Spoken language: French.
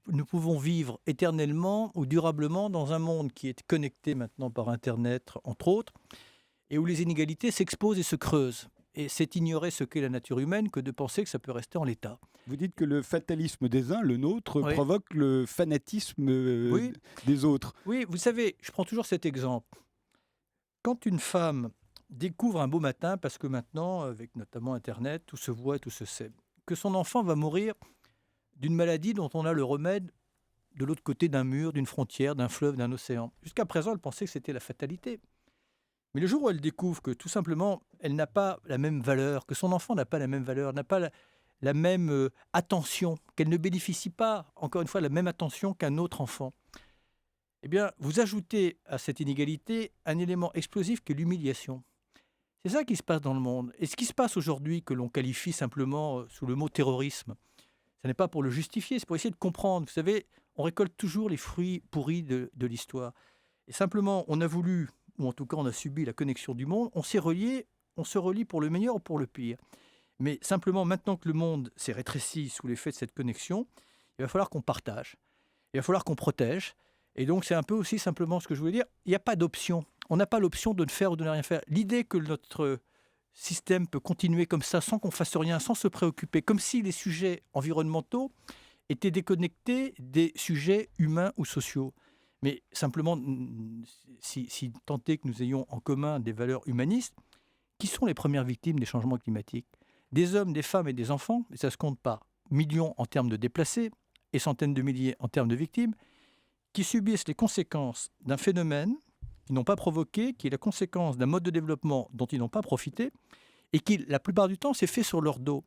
nous pouvons vivre éternellement ou durablement dans un monde qui est connecté maintenant par Internet, entre autres, et où les inégalités s'exposent et se creusent. Et c'est ignorer ce qu'est la nature humaine que de penser que ça peut rester en l'état. Vous dites que le fatalisme des uns, le nôtre, Oui, provoque le fanatisme oui, des autres. oui, vous savez, je prends toujours cet exemple. Quand une femme découvre un beau matin, parce que maintenant, avec notamment Internet, tout se voit, tout se sait, que son enfant va mourir d'une maladie dont on a le remède de l'autre côté d'un mur, d'une frontière, d'un fleuve, d'un océan. Jusqu'à présent, elle pensait que c'était la fatalité. Mais le jour où elle découvre que tout simplement, elle n'a pas la même valeur, que son enfant n'a pas la même valeur, n'a pas la même attention, qu'elle ne bénéficie pas, encore une fois, la même attention qu'un autre enfant, eh bien, vous ajoutez à cette inégalité un élément explosif que l'humiliation. C'est ça qui se passe dans le monde. Et ce qui se passe aujourd'hui, que l'on qualifie simplement sous le mot terrorisme, ce n'est pas pour le justifier, c'est pour essayer de comprendre. Vous savez, on récolte toujours les fruits pourris de l'histoire. Et simplement, on a voulu, ou en tout cas on a subi la connexion du monde, on s'est relié, on se relie pour le meilleur ou pour le pire. Mais simplement, maintenant que le monde s'est rétréci sous l'effet de cette connexion, il va falloir qu'on partage, il va falloir qu'on protège. Et donc, c'est un peu aussi simplement ce que je voulais dire. Il n'y a pas d'option. On n'a pas l'option de ne faire ou de ne rien faire. L'idée que notre système peut continuer comme ça, sans qu'on fasse rien, sans se préoccuper, comme si les sujets environnementaux étaient déconnectés des sujets humains ou sociaux. Mais simplement, si tant est que nous ayons en commun des valeurs humanistes, qui sont les premières victimes des changements climatiques? Des hommes, des femmes et des enfants, et ça ne se compte pas, millions en termes de déplacés et centaines de milliers en termes de victimes, qui subissent les conséquences d'un phénomène qu'ils n'ont pas provoqué, qui est la conséquence d'un mode de développement dont ils n'ont pas profité, et qui, la plupart du temps, s'est fait sur leur dos.